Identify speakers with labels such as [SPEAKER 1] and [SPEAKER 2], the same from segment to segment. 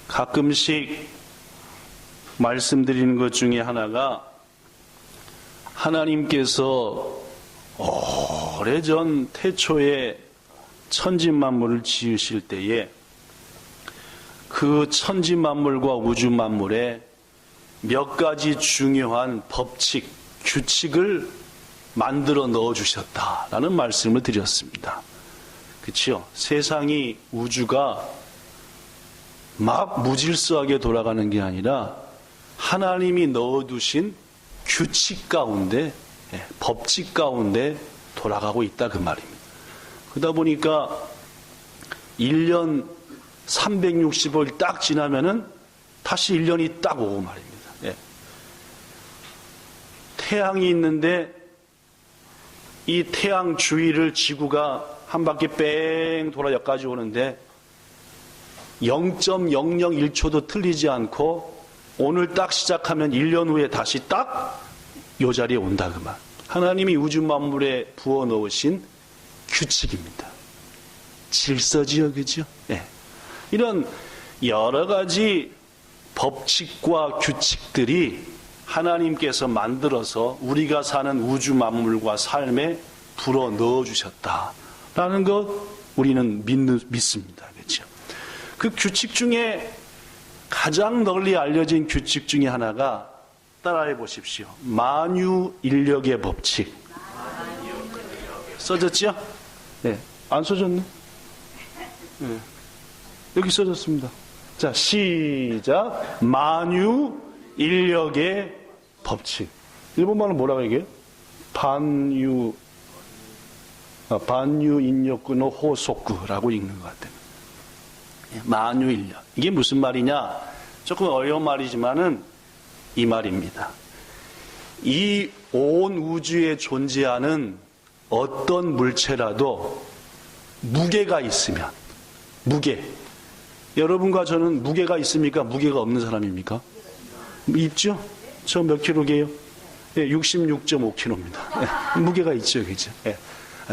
[SPEAKER 1] 가끔씩 말씀드리는 것 중에 하나가 하나님께서 오래전 태초에 천지만물을 지으실 때에 그 천지만물과 우주만물에 몇 가지 중요한 법칙, 규칙을 만들어 넣어주셨다라는 말씀을 드렸습니다. 그렇죠? 세상이, 우주가 막 무질서하게 돌아가는 게 아니라 하나님이 넣어두신 규칙 가운데, 법칙 가운데 돌아가고 있다 그 말입니다. 그러다 보니까 1년 365일 딱 지나면은 다시 1년이 딱 오고 말입니다. 태양이 있는데 이 태양 주위를 지구가 한 바퀴 뺑 돌아 여기까지 오는데 0.001초도 틀리지 않고 오늘 딱 시작하면 1년 후에 다시 딱 이 자리에 온다 그 말. 하나님이 우주 만물에 부어 넣으신 규칙입니다. 질서지요, 그죠? 이런 여러 가지 법칙과 규칙들이 하나님께서 만들어서 우리가 사는 우주 만물과 삶에 불어 넣어 주셨다라는 것 우리는 믿습니다. 그렇죠? 그 규칙 중에 가장 널리 알려진 규칙 중에 하나가 따라해 보십시오. 만유인력의 법칙. 써졌죠? 네. 안 써졌네? 네. 여기 써졌습니다. 자, 시작. 만유인력의 법칙. 일본말로 뭐라고 얘기해요? 반유인력구노 호소쿠라고 읽는 것 같아요. 만유인력. 이게 무슨 말이냐? 조금 어려운 말이지만은 이 말입니다. 이 온 우주에 존재하는 어떤 물체라도 무게가 있으면, 무게. 여러분과 저는 무게가 있습니까? 무게가 없는 사람입니까? 있죠? 저 몇 킬로게요? 66.5kg입니다. 무게가 있죠, 그죠?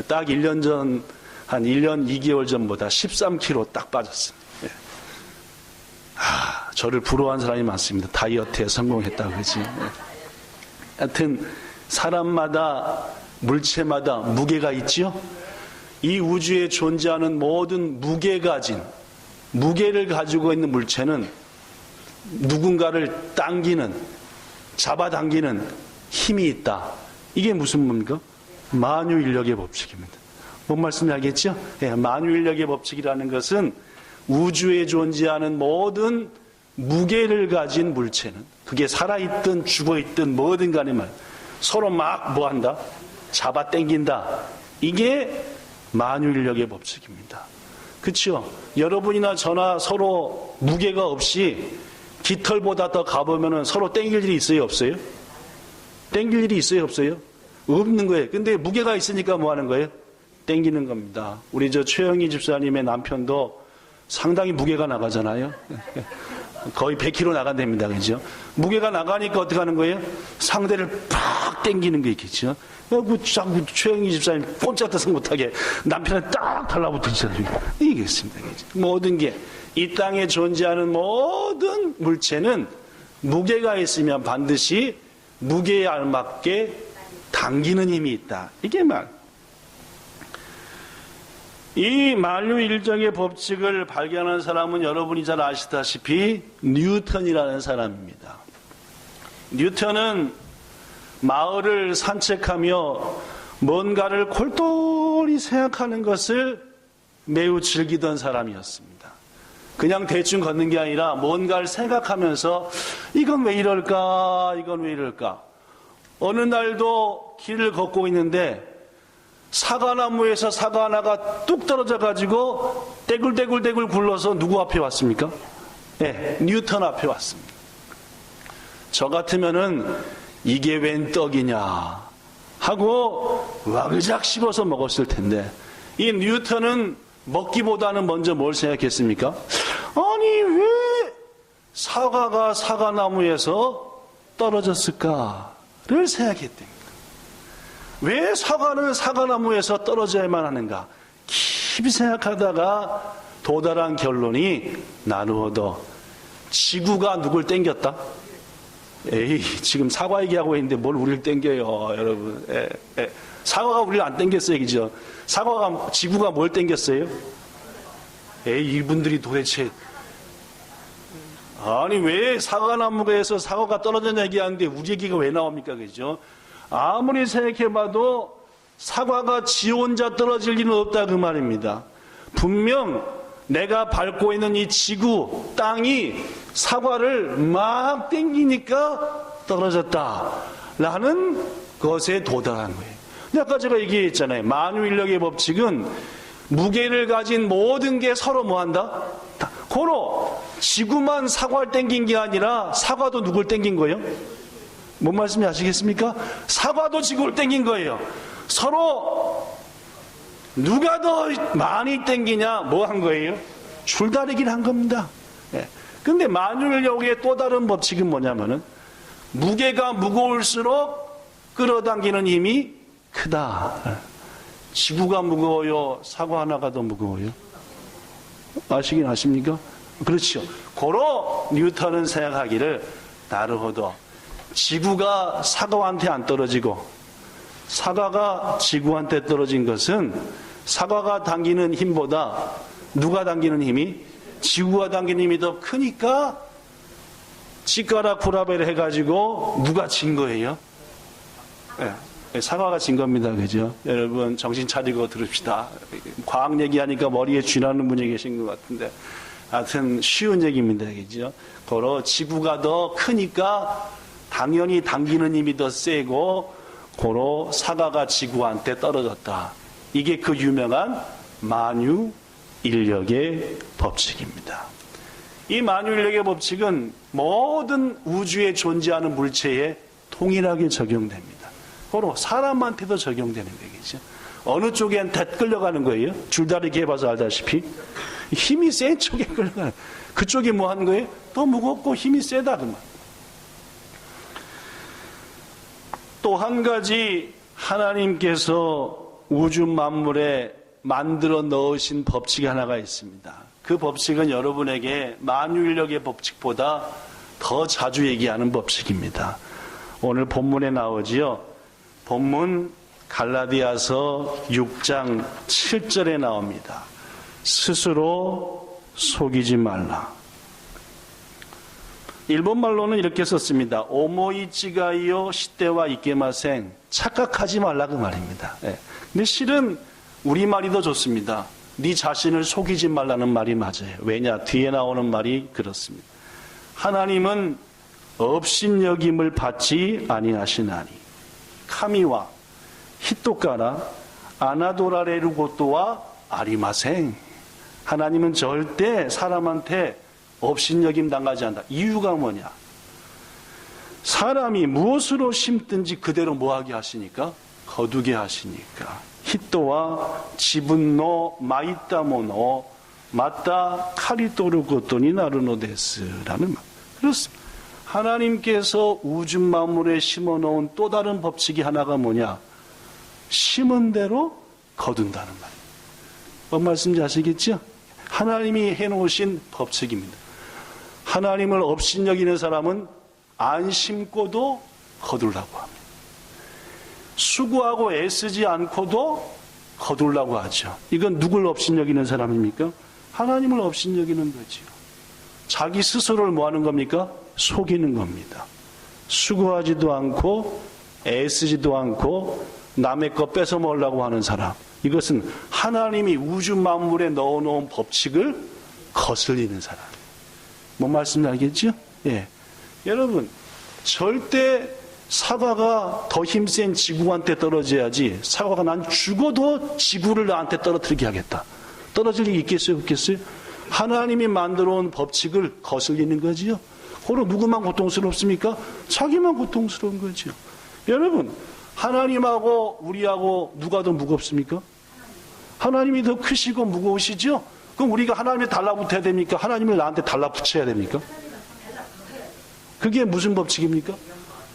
[SPEAKER 1] 딱 1년 전, 한 1년 2개월 전보다 13kg 딱 빠졌습니다. 저를 부러워한 사람이 많습니다. 다이어트에 성공했다고 그러지. 하여튼 사람마다, 물체마다 무게가 있죠. 이 우주에 존재하는 모든 무게를 가지고 있는 물체는 누군가를 당기는, 잡아당기는 힘이 있다. 이게 무슨 뭡니까? 만유인력의 법칙입니다. 뭔 말씀인지 알겠죠? 만유인력의 법칙이라는 것은 우주에 존재하는 모든 무게를 가진 물체는, 그게 살아있든 죽어있든 뭐든 간에 말, 서로 막 뭐한다? 잡아당긴다. 이게 만유인력의 법칙입니다. 그렇죠? 여러분이나 저나 서로 무게가 없이 깃털보다 더 가보면 서로 땡길 일이 있어요, 없어요? 땡길 일이 있어요, 없어요? 없는 거예요. 근데 무게가 있으니까 뭐 하는 거예요? 땡기는 겁니다. 우리 저 최영희 집사님의 남편도 상당히 무게가 나가잖아요. 거의 100kg 나간답니다. 그죠? 무게가 나가니까 어떻게 하는 거예요? 상대를 팍 땡기는 게 있겠죠? 자꾸 최영희 집사님 꼼짝도 못하게 남편을 딱 달라붙으시잖아요. 이겠습니다. 모든 게, 이 땅에 존재하는 모든 물체는 무게가 있으면 반드시 무게에 알맞게 당기는 힘이 있다. 이게 이 만유인력의 법칙을 발견한 사람은 여러분이 잘 아시다시피 뉴턴이라는 사람입니다. 뉴턴은 마을을 산책하며 뭔가를 골똘히 생각하는 것을 매우 즐기던 사람이었습니다. 그냥 대충 걷는 게 아니라 뭔가를 생각하면서 이건 왜 이럴까, 이건 왜 이럴까. 어느 날도 길을 걷고 있는데 사과나무에서 사과 하나가 뚝 떨어져 가지고 떼굴떼굴 굴러서 누구 앞에 왔습니까? 뉴턴 앞에 왔습니다. 저 같으면은 이게 웬 떡이냐 하고 와그작 씹어서 먹었을 텐데, 이 뉴턴은 먹기보다는 먼저 뭘 생각했습니까? 아니 왜 사과가 사과나무에서 떨어졌을까를 생각했답니다. 왜 사과는 사과나무에서 떨어져야만 하는가? 깊이 생각하다가 도달한 결론이 나누어도 지구가 누굴 땡겼다? 에이, 지금 사과 얘기하고 있는데 뭘 우리를 땡겨요, 여러분. 사과가 우리를 안 땡겼어요, 그죠? 지구가 뭘 땡겼어요? 에이, 이분들이 도대체. 아니, 왜 사과나무에서 사과가 떨어졌냐 얘기하는데 우리 얘기가 왜 나옵니까, 그죠? 아무리 생각해봐도 사과가 지 혼자 떨어질 리는 없다, 그 말입니다. 분명 내가 밟고 있는 이 지구, 땅이 사과를 막 땡기니까 떨어졌다라는 것에 도달한 거예요. 근데 아까 제가 얘기했잖아요. 만유인력의 법칙은 무게를 가진 모든 게 서로 뭐한다? 고로 지구만 사과를 땡긴 게 아니라 사과도 누굴 땡긴 거예요? 뭔 말씀인지 아시겠습니까? 사과도 지구를 땡긴 거예요. 서로 누가 더 많이 땡기냐 뭐 한 거예요? 줄다리기를 한 겁니다. 근데 만유인력의 또 다른 법칙은 뭐냐면은 무게가 무거울수록 끌어당기는 힘이 크다. 지구가 무거워요? 사과 하나가 더 무거워요? 아시긴 아십니까? 그렇죠. 고로 뉴턴은 생각하기를 나르호도 지구가 사과한테 안 떨어지고 사과가 지구한테 떨어진 것은 사과가 당기는 힘보다 누가 당기는 힘이? 지구가 당기는 힘이 더 크니까 치과라 쿠라베를 해가지고 누가 진 거예요? 사과가 진 겁니다. 그죠? 여러분 정신 차리고 들읍시다. 과학 얘기하니까 머리에 쥐나는 분이 계신 것 같은데 하여튼 쉬운 얘기입니다. 그죠? 고로 지구가 더 크니까 당연히 당기는 힘이 더 세고 고로 사과가 지구한테 떨어졌다. 이게 그 유명한 만유인력의 법칙입니다. 이 만유인력의 법칙은 모든 우주에 존재하는 물체에 동일하게 적용됩니다. 고로 사람한테도 적용되는 거겠죠. 어느 쪽에한테 끌려가는 거예요? 줄다리기 해봐서 알다시피 힘이 센 쪽에 끌려가는 그쪽이 뭐 하는 거예요? 더 무겁고 힘이 세다 그 말. 또 한 가지 하나님께서 우주 만물에 만들어 넣으신 법칙이 하나가 있습니다. 그 법칙은 여러분에게 만유인력의 법칙보다 더 자주 얘기하는 법칙입니다. 오늘 본문에 나오지요. 본문 갈라디아서 6장 7절에 나옵니다. 스스로 속이지 말라. 일본말로는 이렇게 썼습니다. 오모이치가이요 시대와 이케마생 착각하지 말라 그 말입니다. 근데 실은 우리말이 더 좋습니다. 네 자신을 속이지 말라는 말이 맞아요. 왜냐? 뒤에 나오는 말이 그렇습니다. 하나님은 업신여김을 받지 아니하시나니 카미와 히토카라 아나도라레루고토와 아리마생. 하나님은 절대 사람한테 업신여김 당하지 않는다. 이유가 뭐냐? 사람이 무엇으로 심든지 그대로 뭐하게 하시니까? 거두게 하시니까. 히토와 지분노 마이타모노 마타 카리토르고토니 나르노데스라는 말. 그렇습니다. 하나님께서 우주 만물에 심어놓은 또 다른 법칙이 하나가 뭐냐? 심은 대로 거둔다는 말. 뭔 말씀인지 아시겠죠? 하나님이 해놓으신 법칙입니다. 하나님을 업신여기는 사람은 안 심고도 거두려고 합니다. 수고하고 애쓰지 않고도 거두려고 하죠. 이건 누굴 업신여기는 사람입니까? 하나님을 업신여기는 거죠. 자기 스스로를 뭐 하는 겁니까? 속이는 겁니다. 수고하지도 않고 애쓰지도 않고 남의 것 뺏어 먹으려고 하는 사람. 이것은 하나님이 우주 만물에 넣어놓은 법칙을 거슬리는 사람. 뭔 말씀인지 알겠죠? 예. 여러분, 절대 사과가 더 힘센 지구한테 떨어져야지 사과가 난 죽어도 지구를 나한테 떨어뜨리게 하겠다. 떨어질 리 있겠어요? 없겠어요? 하나님이 만들어 온 법칙을 거슬리는 거지요. 그럼 누구만 고통스럽습니까? 자기만 고통스러운 거죠. 여러분, 하나님하고 우리하고 누가 더 무겁습니까? 하나님이 더 크시고 무거우시죠? 그럼 우리가 하나님에 달라붙어야 됩니까? 하나님을 나한테 달라붙여야 됩니까? 그게 무슨 법칙입니까?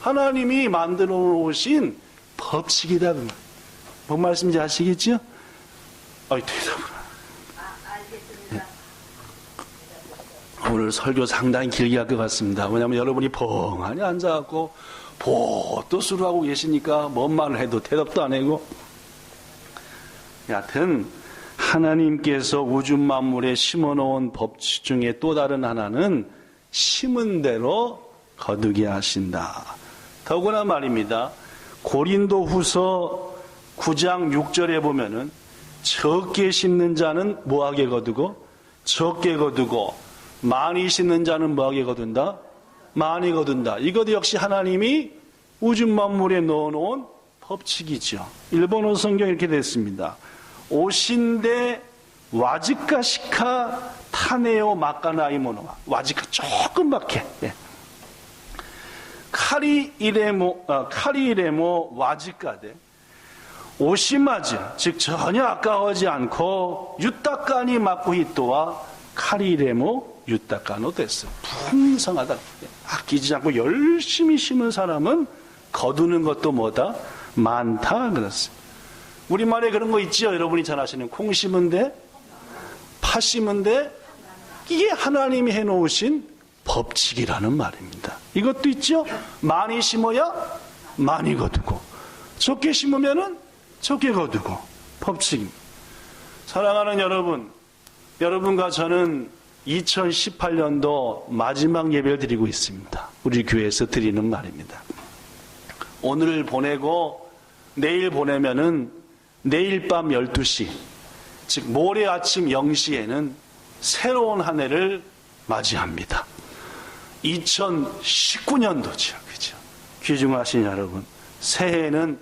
[SPEAKER 1] 하나님이 만들어 놓으신 법칙이다. 뭔 말씀인지 아시겠죠? 대답을. 오늘 설교 상당히 길게 할 것 같습니다. 왜냐하면 여러분이 벙하니 앉아갖고 보또 수루하고 계시니까 뭔 말을 해도 대답도 안 하고. 여하튼 하나님께서 우주 만물에 심어놓은 법칙 중에 또 다른 하나는 심은 대로 거두게 하신다. 더구나 말입니다. 고린도 후서 9장 6절에 보면은 적게 심는 자는 뭐하게 거두고 적게 거두고 많이 심는 자는 뭐하게 거둔다? 많이 거둔다. 이것 역시 하나님이 우주 만물에 넣어놓은 법칙이죠. 일본어 성경 이렇게 됐습니다. 오신데 와즈카시카 타네오 마카나이모노와 와즈카 조금밖에 카리이레모 와즈카데 오시마즈 즉 전혀 아까워하지 않고 유타카니 마쿠히토와 카리이레모 유타카노 됐어. 풍성하다. 아끼지 않고 열심히 심은 사람은 거두는 것도 뭐다? 많다 그랬어요. 우리말에 그런 거 있지요. 여러분이 잘 아시는 콩 심은 데 파 심은 데 이게 하나님이 해놓으신 법칙이라는 말입니다. 이것도 있죠. 많이 심어야 많이 거두고 적게 심으면은 적게 거두고 법칙입니다. 사랑하는 여러분, 여러분과 저는 2018년도 마지막 예배를 드리고 있습니다. 우리 교회에서 드리는 말입니다. 오늘 보내고 내일 보내면은 내일 밤 12시, 즉 모레 아침 0시에는 새로운 한 해를 맞이합니다. 2019년도죠. 그죠? 귀중하신 여러분, 새해에는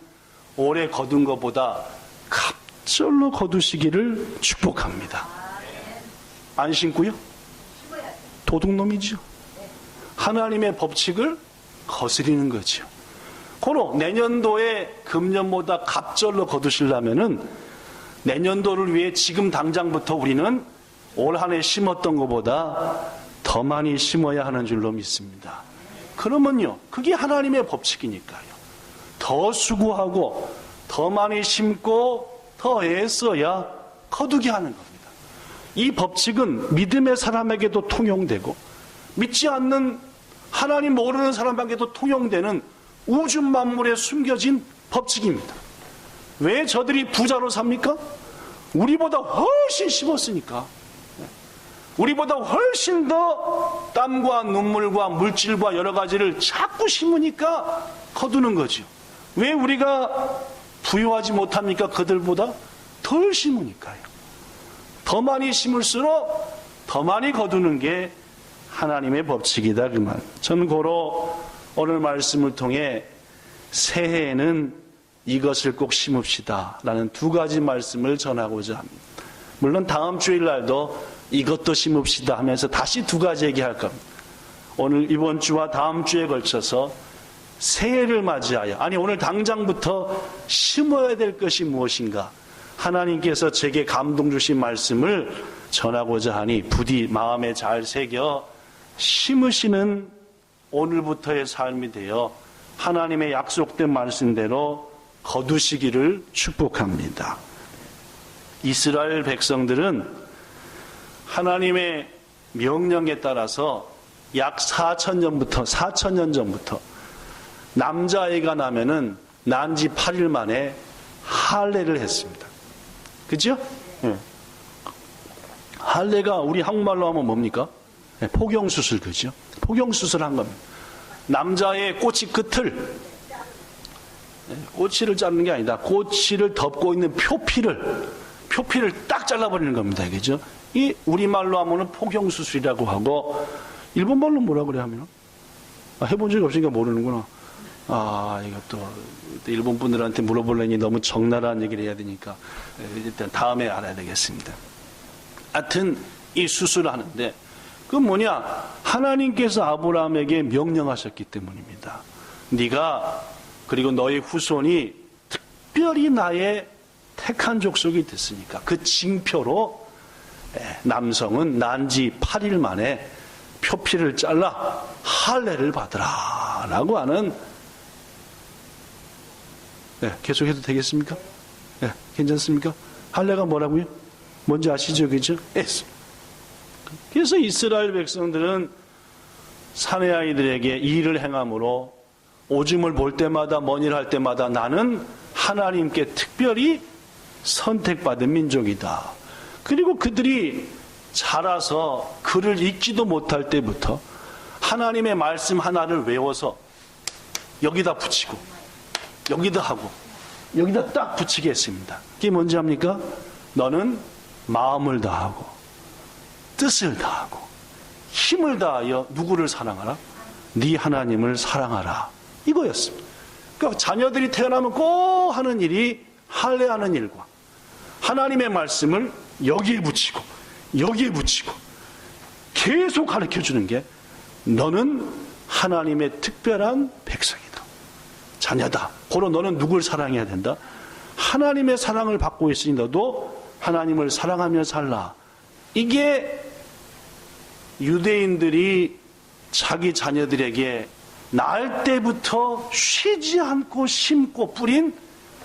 [SPEAKER 1] 올해 거둔 것보다 갑절로 거두시기를 축복합니다. 안 신고요? 도둑놈이죠. 하나님의 법칙을 거스리는 거죠. 고로 내년도에 금년보다 갑절로 거두시려면은 내년도를 위해 지금 당장부터 우리는 올 한 해 심었던 것보다 더 많이 심어야 하는 줄로 믿습니다. 그러면요, 그게 하나님의 법칙이니까요. 더 수고하고 더 많이 심고 더 애써야 거두게 하는 겁니다. 이 법칙은 믿음의 사람에게도 통용되고 믿지 않는 하나님 모르는 사람에게도 통용되는 우주 만물에 숨겨진 법칙입니다. 왜 저들이 부자로 삽니까? 우리보다 훨씬 심었으니까. 우리보다 훨씬 더 땀과 눈물과 물질과 여러 가지를 자꾸 심으니까 거두는 거죠. 왜 우리가 부유하지 못합니까? 그들보다 덜 심으니까요. 더 많이 심을수록 더 많이 거두는 게 하나님의 법칙이다 그 말. 저는 고로 오늘 말씀을 통해 새해에는 이것을 꼭 심읍시다 라는 두 가지 말씀을 전하고자 합니다. 물론 다음 주일날도 이것도 심읍시다 하면서 다시 두 가지 얘기할 겁니다. 오늘 이번 주와 다음 주에 걸쳐서 새해를 맞이하여, 아니 오늘 당장부터 심어야 될 것이 무엇인가, 하나님께서 제게 감동 주신 말씀을 전하고자 하니 부디 마음에 잘 새겨 심으시는 오늘부터의 삶이 되어 하나님의 약속된 말씀대로 거두시기를 축복합니다. 이스라엘 백성들은 하나님의 명령에 따라서 약 4,000년 전부터 남자아이가 나면은 난 지 8일 만에 할례를 했습니다. 그죠? 네. 할례가 우리 한국말로 하면 뭡니까? 네, 포경수술, 그죠? 포경수술 한 겁니다. 남자의 꼬치 끝을, 꼬치를 자르는 게 아니다. 꼬치를 덮고 있는 표피를 딱 잘라버리는 겁니다. 그죠? 이 우리말로 하면은 포경수술이라고 하고, 일본말로 뭐라 그래 하면? 해본 적이 없으니까 모르는구나. 이것도 일본 분들한테 물어보려니 너무 적나라한 얘기를 해야 되니까 일단 다음에 알아야 되겠습니다. 하여튼 이 수술을 하는데 그건 뭐냐? 하나님께서 아브라함에게 명령하셨기 때문입니다. 네가 그리고 너의 후손이 특별히 나의 택한 족속이 됐으니까 그 징표로 남성은 난지 8일 만에 표피를 잘라 할례를 받으라 라고 하는, 계속해도 되겠습니까? 괜찮습니까? 할례가 뭐라고요? 뭔지 아시죠? 그죠? 그래서 이스라엘 백성들은 사내 아이들에게 이 일을 행함으로 오줌을 볼 때마다 뭔 일 할 때마다 나는 하나님께 특별히 선택받은 민족이다. 그리고 그들이 자라서 글을 읽지도 못할 때부터 하나님의 말씀 하나를 외워서 여기다 붙이고 여기다 하고 여기다 딱 붙이게 했습니다. 그게 뭔지 압니까? 너는 마음을 다하고 뜻을 다하고 힘을 다하여 누구를 사랑하라? 네 하나님을 사랑하라. 이거였습니다. 그러니까 자녀들이 태어나면 꼭 하는 일이 할례하는 일과 하나님의 말씀을 여기에 붙이고 여기에 붙이고 계속 가르쳐주는 게 너는 하나님의 특별한 백성이다. 자녀다. 고로 너는 누굴 사랑해야 된다? 하나님의 사랑을 받고 있으니 너도 하나님을 사랑하며 살라. 이게 유대인들이 자기 자녀들에게 낳을 때부터 쉬지 않고 심고 뿌린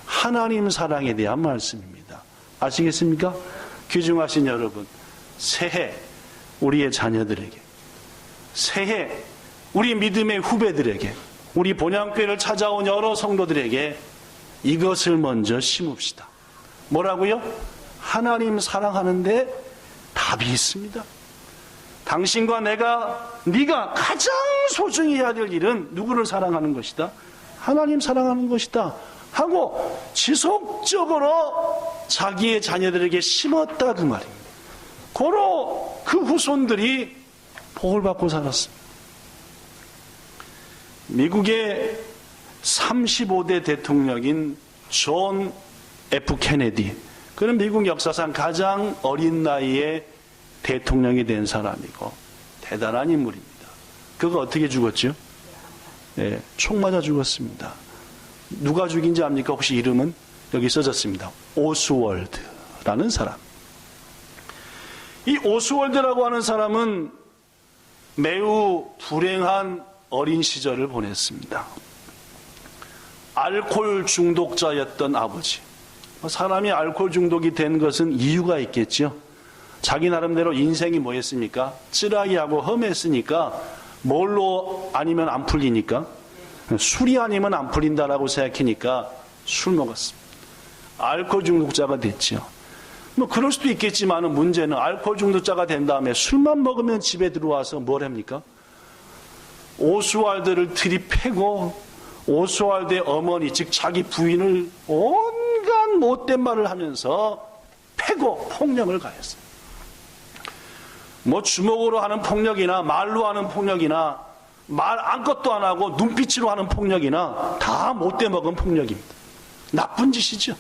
[SPEAKER 1] 하나님 사랑에 대한 말씀입니다. 아시겠습니까? 귀중하신 여러분, 새해 우리의 자녀들에게, 새해 우리 믿음의 후배들에게, 우리 본향교회를 찾아온 여러 성도들에게 이것을 먼저 심읍시다. 뭐라고요? 하나님 사랑하는데 답이 있습니다. 당신과 네가 가장 소중히 해야 될 일은 누구를 사랑하는 것이다? 하나님 사랑하는 것이다 하고 지속적으로 자기의 자녀들에게 심었다 그 말입니다. 고로 그 후손들이 복을 받고 살았습니다. 미국의 35대 대통령인 존 F. 케네디, 그는 미국 역사상 가장 어린 나이에 대통령이 된 사람이고 대단한 인물입니다. 그가 어떻게 죽었죠? 네, 총 맞아 죽었습니다. 누가 죽인지 압니까? 혹시 이름은? 여기 써졌습니다. 오스월드라는 사람. 이 오스월드라고 하는 사람은 매우 불행한 어린 시절을 보냈습니다. 알코올 중독자였던 아버지. 사람이 알코올 중독이 된 것은 이유가 있겠죠. 자기 나름대로 인생이 뭐였습니까? 찌라기하고 험했으니까 뭘로 아니면 안 풀리니까, 술이 아니면 안 풀린다라고 생각하니까 술 먹었습니다. 알코올 중독자가 됐죠. 뭐 그럴 수도 있겠지만 문제는 알코올 중독자가 된 다음에 술만 먹으면 집에 들어와서 뭘 합니까? 오스왈드를 들이패고 오스왈드의 어머니, 즉 자기 부인을 온갖 못된 말을 하면서 패고 폭력을 가했어요. 뭐 주먹으로 하는 폭력이나 말로 하는 폭력이나 말 아무것도 안 하고 눈빛으로 하는 폭력이나 다 못돼 먹은 폭력입니다. 나쁜 짓이죠.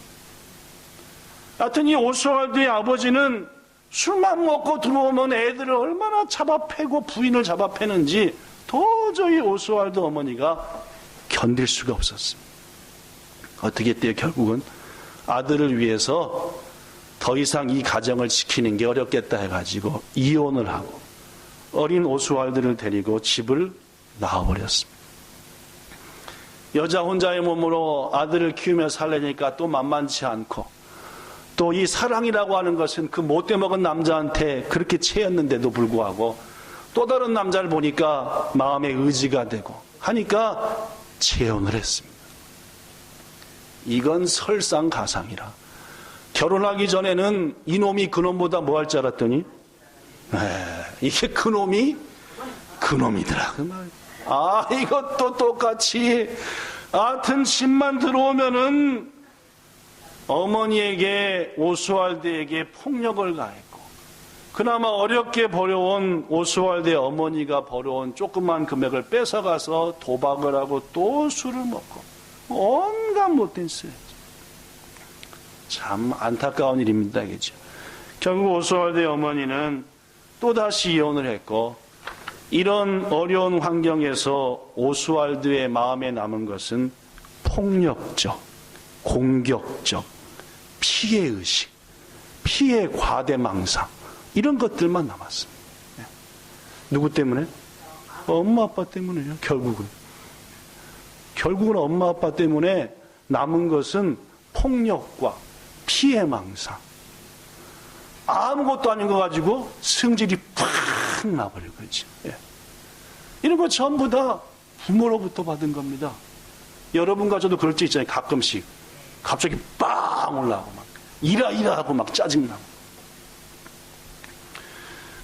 [SPEAKER 1] 하여튼 이 오스왈드의 아버지는 술만 먹고 들어오면 애들을 얼마나 잡아 패고 부인을 잡아 패는지 도저히 오스왈드 어머니가 견딜 수가 없었습니다. 어떻게 했대요? 결국은 아들을 위해서 더 이상 이 가정을 지키는 게 어렵겠다 해가지고 이혼을 하고 어린 오스왈드를 데리고 집을 나와버렸습니다. 여자 혼자의 몸으로 아들을 키우며 살려니까 또 만만치 않고, 또 이 사랑이라고 하는 것은 그 못돼 먹은 남자한테 그렇게 채였는데도 불구하고 또 다른 남자를 보니까 마음의 의지가 되고 하니까 재혼을 했습니다. 이건 설상가상이라. 결혼하기 전에는 이놈이 그놈보다 뭐 할 줄 알았더니 이게 그놈이 그놈이더라 그 말. 이것도 똑같이 하여튼 집만 들어오면은 어머니에게, 오스왈드에게 폭력을 가했고, 그나마 어렵게 벌여온 오스왈드의 어머니가 벌여온 조그만 금액을 뺏어가서 도박을 하고 또 술을 먹고 온갖 못된 짓을 했죠. 참 안타까운 일입니다. 그죠? 결국 오스왈드의 어머니는 또다시 이혼을 했고, 이런 어려운 환경에서 오스왈드의 마음에 남은 것은 폭력적, 공격적, 피해의식, 피해 과대망상, 이런 것들만 남았습니다. 누구 때문에? 엄마 아빠 때문에요. 결국은 엄마 아빠 때문에 남은 것은 폭력과 피해망상. 아무것도 아닌 거 가지고 성질이 팍 나버린 거지. 예. 이런 거 전부 다 부모로부터 받은 겁니다. 여러분과 저도 그럴 때 있잖아요. 가끔씩 갑자기 빵 올라오고 막 이라 하고 막 짜증나고.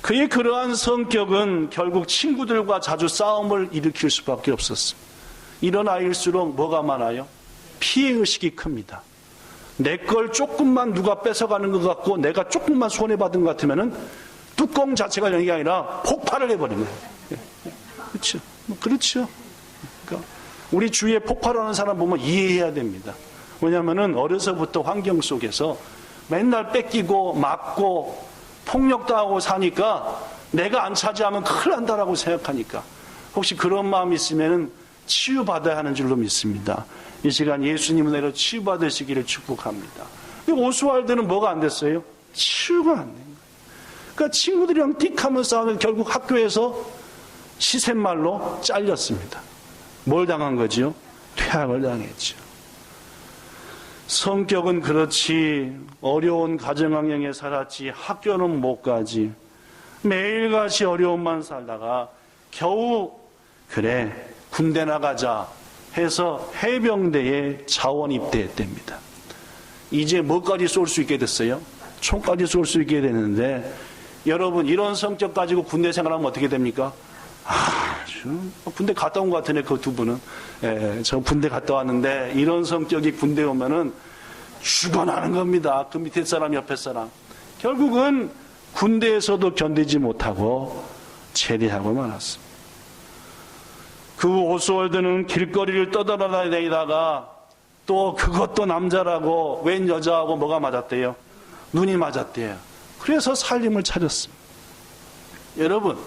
[SPEAKER 1] 그의 그러한 성격은 결국 친구들과 자주 싸움을 일으킬 수밖에 없었습니다. 이런 아이일수록 뭐가 많아요? 피해의식이 큽니다. 내 걸 조금만 누가 뺏어가는 것 같고 내가 조금만 손해받은 것 같으면은 뚜껑 자체가 여는 게 아니라 폭발을 해버리는 거예요. 그렇죠. 그렇죠. 그러니까 우리 주위에 폭발하는 사람 보면 이해해야 됩니다. 왜냐하면은 어려서부터 환경 속에서 맨날 뺏기고 맞고 폭력당하고 사니까 내가 안 차지하면 큰일 난다라고 생각하니까 혹시 그런 마음이 있으면은 치유받아야 하는 줄로 믿습니다. 이 시간 예수님 은혜로 치유받으시기를 축복합니다. 오스왈드는 뭐가 안 됐어요? 치유가 안 된 거예요. 그러니까 친구들이랑 띡하면 싸우면 결국 학교에서 시샘말로 잘렸습니다. 뭘 당한 거지요? 퇴학을 당했죠. 성격은 그렇지 어려운 가정환경에 살았지 학교는 못 가지 매일같이 어려움만 살다가 겨우 그래 군대 나가자 해서 해병대에 자원 입대했답니다. 이제 뭐까지 쏠 수 있게 됐어요? 총까지 쏠 수 있게 됐는데 여러분 이런 성격 가지고 군대 생활하면 어떻게 됩니까? 아주 군대 갔다 온 것 같으네 그 두 분은. 예, 저 군대 갔다 왔는데 이런 성격이 군대 오면은 죽어나는 겁니다. 그 밑에 사람 옆에 사람. 결국은 군대에서도 견디지 못하고 제대하고 말았습니다. 그 오스월드는 길거리를 떠돌아다니다가 또 그것도 남자라고 웬 여자하고 뭐가 맞았대요? 눈이 맞았대요. 그래서 살림을 차렸습니다. 여러분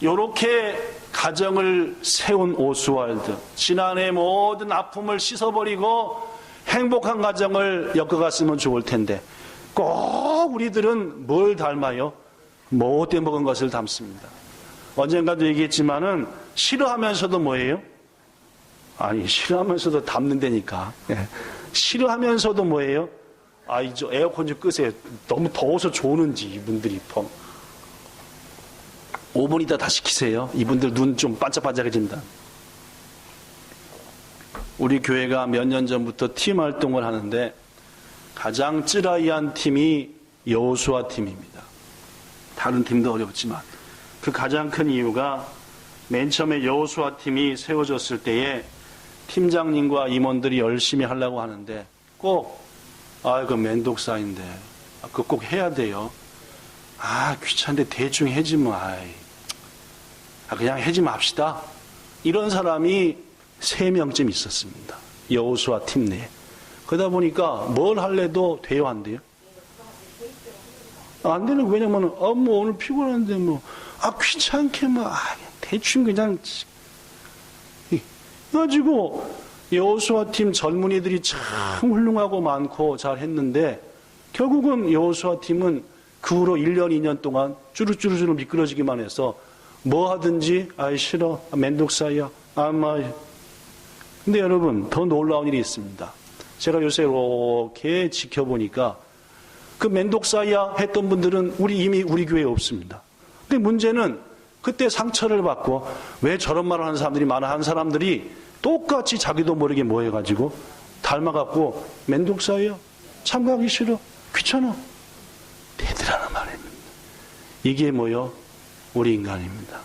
[SPEAKER 1] 이렇게 가정을 세운 오스왈드 지난해 모든 아픔을 씻어버리고 행복한 가정을 엮어갔으면 좋을 텐데 꼭 우리들은 뭘 닮아요? 못돼 먹은 것을 닮습니다. 언젠가도 얘기했지만은 싫어하면서도 뭐예요? 아니 싫어하면서도 닮는다니까. 예. 싫어하면서도 뭐예요? 저 에어컨 좀 끄세요. 너무 더워서 조는지 이분들이 5분 있다 다시 키세요. 이분들 눈 좀 반짝반짝해진다. 우리 교회가 몇 년 전부터 팀 활동을 하는데 가장 찌라이한 팀이 여호수아 팀입니다. 다른 팀도 어렵지만 그 가장 큰 이유가 맨 처음에 여호수아 팀이 세워졌을 때에 팀장님과 임원들이 열심히 하려고 하는데 꼭 그 면독사인데 그거 꼭 해야 돼요. 귀찮은데 대충 해지 뭐. 그냥 해지 맙시다. 이런 사람이 3명쯤 있었습니다. 여호수아 팀 내에. 그러다 보니까 뭘 할래도 돼요, 안 돼요? 안 되는 거 왜냐면 뭐 오늘 피곤한데 귀찮게 대충 그냥 가지고 여호수아 팀 젊은이들이 참 훌륭하고 많고 잘 했는데 결국은 여호수아 팀은 그 후로 1년, 2년 동안 쭈루쭈루 미끄러지기만 해서 뭐 하든지 싫어, 맨독사야, 근데 여러분 더 놀라운 일이 있습니다. 제가 요새 이렇게 지켜보니까 그 맨독사야 했던 분들은 이미 우리 교회에 없습니다. 근데 문제는 그때 상처를 받고 왜 저런 말을 하는 사람들이 많아 하는 사람들이 똑같이 자기도 모르게 뭐 해가지고 닮아갖고 맨독사야, 참가하기 싫어, 귀찮아 되더라는 말입니다. 이게 뭐요? 우리 인간입니다.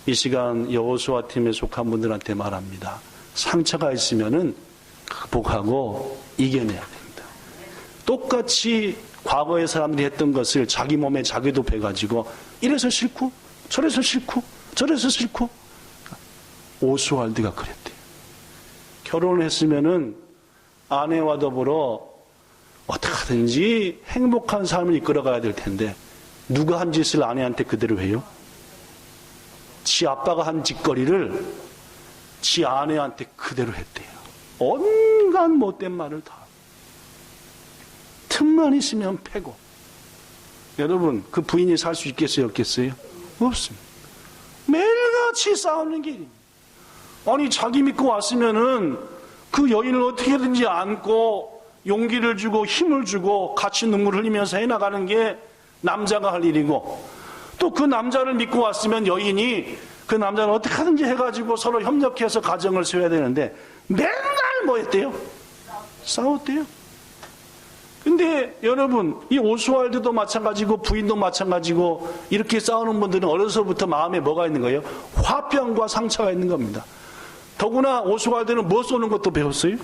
[SPEAKER 1] 이 시간 여호수아 팀에 속한 분들한테 말합니다. 상처가 있으면은 극복하고 이겨내야 됩니다. 똑같이 과거의 사람들이 했던 것을 자기 몸에 자기도 배가지고 이래서 싫고 저래서 싫고 저래서 싫고. 오스왈드가 그랬대요. 결혼을 했으면은 아내와 더불어 어떻게든지 행복한 삶을 이끌어가야 될 텐데 누가 한 짓을 아내한테 그대로 해요? 지 아빠가 한 짓거리를 지 아내한테 그대로 했대요. 온갖 못된 말을 다. 틈만 있으면 패고. 여러분 그 부인이 살 수 있겠어요? 없겠어요? 없습니다. 매일같이 싸우는 길입니다. 자기 믿고 왔으면은 그 여인을 어떻게든지 안고 용기를 주고 힘을 주고 같이 눈물 흘리면서 해나가는 게 남자가 할 일이고, 또 그 남자를 믿고 왔으면 여인이 그 남자를 어떻게 하든지 해가지고 서로 협력해서 가정을 세워야 되는데 맨날 뭐 했대요? 싸웠대요. 근데 여러분, 이 오스왈드도 마찬가지고 부인도 마찬가지고 이렇게 싸우는 분들은 어려서부터 마음에 뭐가 있는 거예요? 화병과 상처가 있는 겁니다. 더구나 오스왈드는 뭐 쏘는 것도 배웠어요?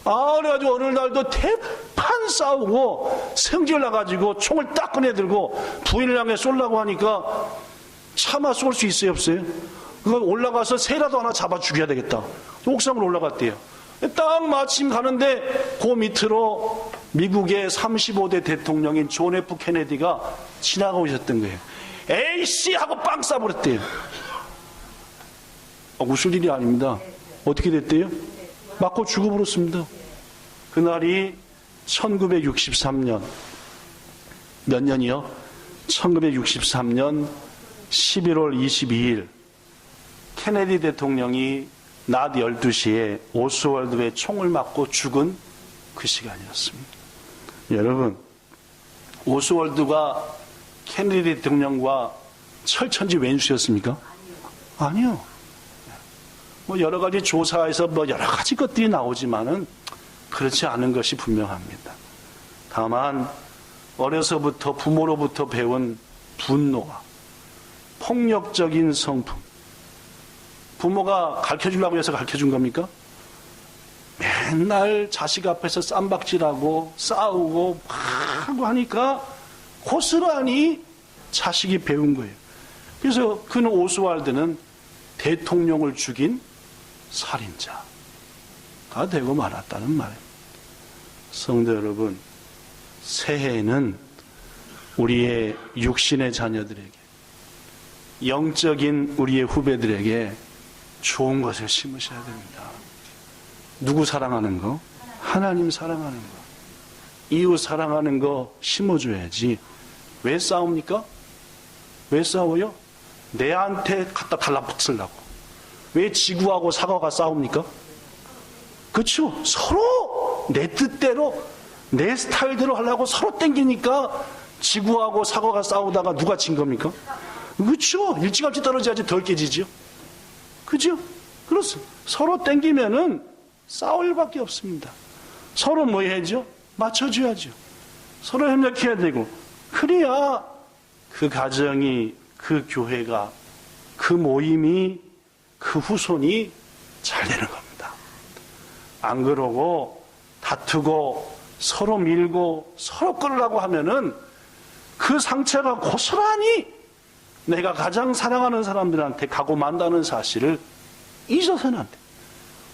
[SPEAKER 1] 그래가지고 어느 날도 대판 싸우고 성질 나가지고 총을 딱 꺼내들고 부인을 향해 쏘려고 하니까 차마 쏠 수 있어요, 없어요? 그거 올라가서 새라도 하나 잡아 죽여야 되겠다. 옥상으로 올라갔대요. 딱 마침 가는데 그 밑으로 미국의 35대 대통령인 존 F 케네디가 지나가고 있었던 거예요. 에이씨 하고 빵 쏴버렸대요. 웃을 일이 아닙니다. 어떻게 됐대요? 맞고 죽어버렸습니다. 그날이 1963년 몇 년이요? 1963년 11월 22일 케네디 대통령이 낮 12시에 오스월드의 총을 맞고 죽은 그 시간이었습니다. 여러분, 오스월드가 케네디 대통령과 철천지 왼수였습니까? 아니요. 뭐 여러 가지 조사에서 뭐 여러 가지 것들이 나오지만은 그렇지 않은 것이 분명합니다. 다만 어려서부터 부모로부터 배운 분노와 폭력적인 성품, 부모가 가르쳐주려고 해서 가르쳐준 겁니까? 맨날 자식 앞에서 쌈박질하고 싸우고 막 하고 하니까 고스란히 자식이 배운 거예요. 그래서 그는 오스왈드는 대통령을 죽인 살인자가 되고 말았다는 말입니다. 성도 여러분, 새해에는 우리의 육신의 자녀들에게, 영적인 우리의 후배들에게 좋은 것을 심으셔야 됩니다. 누구 사랑하는 거? 하나님 사랑하는 거. 이웃 사랑하는 거 심어줘야지. 왜 싸웁니까? 왜 싸워요? 내한테 갖다 달라붙으려고. 왜 지구하고 사과가 싸웁니까? 그렇죠? 서로 내 뜻대로 내 스타일대로 하려고 서로 땡기니까 지구하고 사과가 싸우다가 누가 진 겁니까? 그렇죠? 일찌감치 떨어져야지 덜 깨지죠. 그죠? 그렇습니다. 서로 땡기면은 싸울 일밖에 없습니다. 서로 뭐 해야죠? 맞춰줘야죠. 서로 협력해야 되고, 그래야 그 가정이, 그 교회가, 그 모임이, 그 후손이 잘 되는 겁니다. 안 그러고 다투고 서로 밀고 서로 끌으라고 하면은 그 상처가 고스란히 내가 가장 사랑하는 사람들한테 가고 만다는 사실을 잊어서는 안 돼.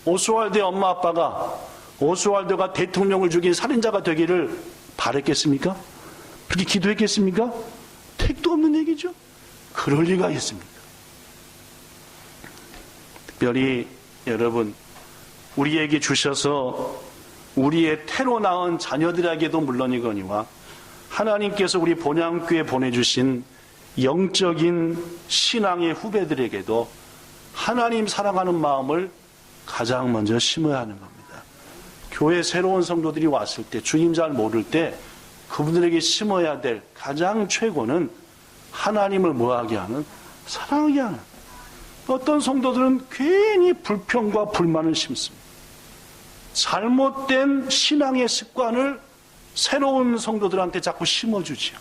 [SPEAKER 1] 오스왈드의 엄마 아빠가 오스왈드가 대통령을 죽인 살인자가 되기를 바랬겠습니까? 그렇게 기도했겠습니까? 택도 없는 얘기죠. 그럴 리가 있습니까? 특별히 여러분, 우리에게 주셔서 우리의 태로 낳은 자녀들에게도 물론이거니와 하나님께서 우리 본향교에 보내주신 영적인 신앙의 후배들에게도 하나님 사랑하는 마음을 가장 먼저 심어야 하는 겁니다. 교회 새로운 성도들이 왔을 때, 주님 잘 모를 때 그분들에게 심어야 될 가장 최고는 하나님을 뭐하게 하는? 사랑하게 하는. 어떤 성도들은 괜히 불평과 불만을 심습니다. 잘못된 신앙의 습관을 새로운 성도들한테 자꾸 심어주지요.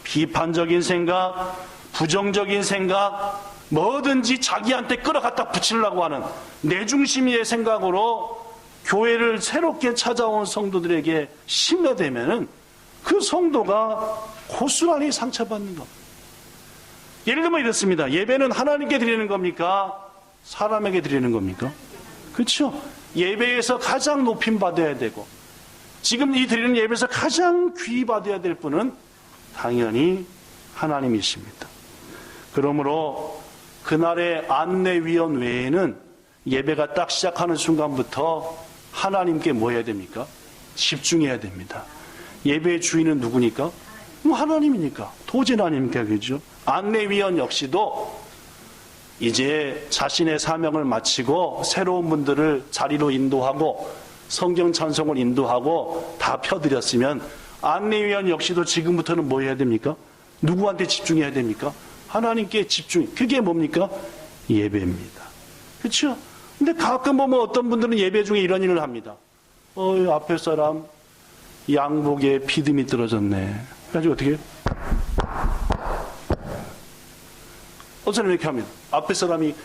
[SPEAKER 1] 비판적인 생각, 부정적인 생각, 뭐든지 자기한테 끌어갖다 붙이려고 하는 내중심의 생각으로 교회를 새롭게 찾아온 성도들에게 심어대면은 그 성도가 고스란히 상처받는 겁니다. 예를 들면 이렇습니다. 예배는 하나님께 드리는 겁니까? 사람에게 드리는 겁니까? 그렇죠? 예배에서 가장 높임 받아야 되고, 지금 이 드리는 예배에서 가장 귀히 받아야 될 분은 당연히 하나님이십니다. 그러므로 그날의 안내위원 외에는 예배가 딱 시작하는 순간부터 하나님께 뭐 해야 됩니까? 집중해야 됩니다. 예배의 주인은 누구니까? 하나님이니까. 도저히 아닙니까? 그죠? 안내위원 역시도 이제 자신의 사명을 마치고 새로운 분들을 자리로 인도하고 성경 찬송을 인도하고 다 펴드렸으면 안내위원 역시도 지금부터는 뭐 해야 됩니까? 누구한테 집중해야 됩니까? 하나님께 집중. 그게 뭡니까? 예배입니다. 그렇죠? 근데 가끔 보면 어떤 분들은 예배 중에 이런 일을 합니다. 앞에 사람 양복에 비듬이 떨어졌네. 그래가지고 어떻게 해요? 어떤 사람이 이렇게 하면 앞에 사람이